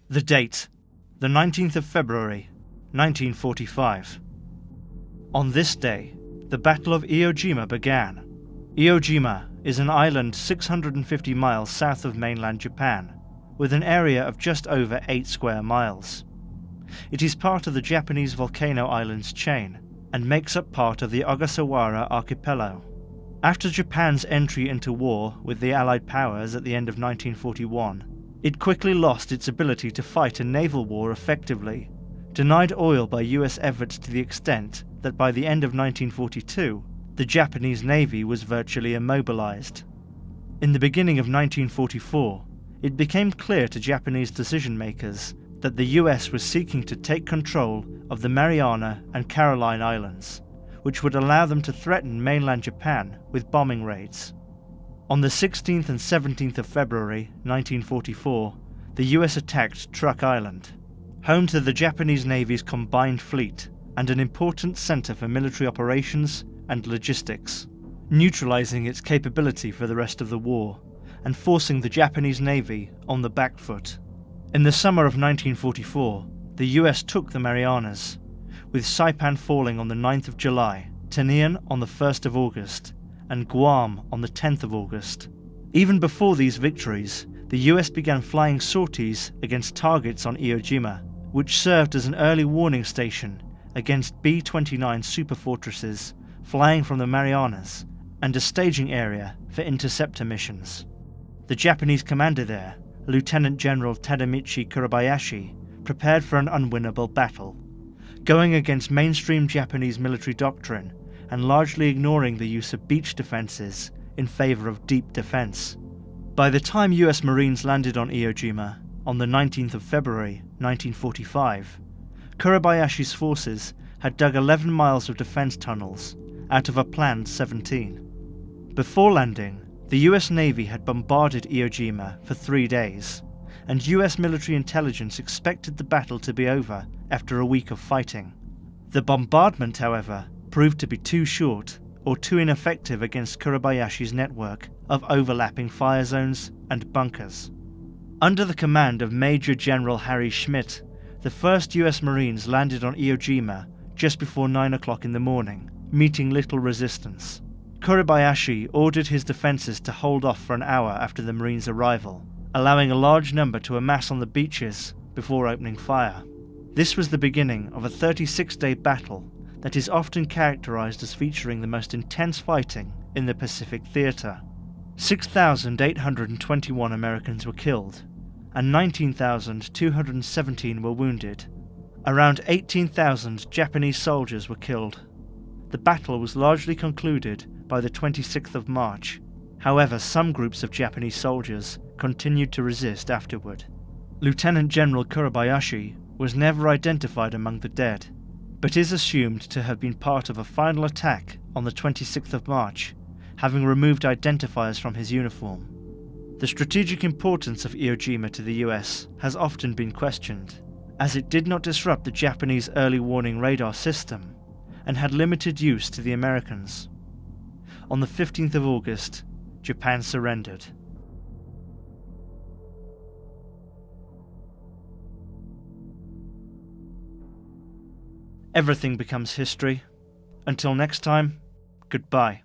The date, the 19th of February, 1945. On this day, the Battle of Iwo Jima began. Iwo Jima is an island 650 miles south of mainland Japan, with an area of just over 8 square miles. It is part of the Japanese Volcano Islands chain and makes up part of the Ogasawara archipelago. After Japan's entry into war with the Allied powers at the end of 1941, it quickly lost its ability to fight a naval war effectively, denied oil by US efforts to the extent that by the end of 1942, the Japanese Navy was virtually immobilised. In the beginning of 1944, it became clear to Japanese decision-makers that the US was seeking to take control of the Mariana and Caroline Islands, which would allow them to threaten mainland Japan with bombing raids. On the 16th and 17th of February 1944, the US attacked Truk Island, home to the Japanese Navy's combined fleet and an important centre for military operations and logistics, neutralising its capability for the rest of the war and forcing the Japanese Navy on the back foot. In the summer of 1944, the US took the Marianas, with Saipan falling on the 9th of July, Tinian on the 1st of August, and Guam on the 10th of August. Even before these victories, the US began flying sorties against targets on Iwo Jima, which served as an early warning station against B-29 superfortresses flying from the Marianas and a staging area for interceptor missions. The Japanese commander there, Lieutenant General Tadamichi Kurabayashi, prepared for an unwinnable battle, going against mainstream Japanese military doctrine and largely ignoring the use of beach defences in favour of deep defence. By the time US Marines landed on Iwo Jima on the 19th of February 1945, Kurabayashi's forces had dug 11 miles of defence tunnels out of a planned 17. Before landing, the US Navy had bombarded Iwo Jima for 3 days, and US military intelligence expected the battle to be over after a week of fighting. The bombardment, however, proved to be too short or too ineffective against Kurabayashi's network of overlapping fire zones and bunkers. Under the command of Major General Harry Schmidt, the 1st US Marines landed on Iwo Jima just before 9 o'clock in the morning, meeting little resistance. Kurabayashi ordered his defences to hold off for an hour after the Marines' arrival, allowing a large number to amass on the beaches before opening fire. This was the beginning of a 36-day battle that is often characterised as featuring the most intense fighting in the Pacific Theatre. 6,821 Americans were killed, and 19,217 were wounded. Around 18,000 Japanese soldiers were killed. The battle was largely concluded by the 26th of March. However, some groups of Japanese soldiers continued to resist afterward. Lieutenant General Kurabayashi was never identified among the dead, but is assumed to have been part of a final attack on the 26th of March, having removed identifiers from his uniform. The strategic importance of Iwo Jima to the US has often been questioned, as it did not disrupt the Japanese early warning radar system and had limited use to the Americans. On the 15th of August, Japan surrendered. Everything becomes history. Until next time, goodbye.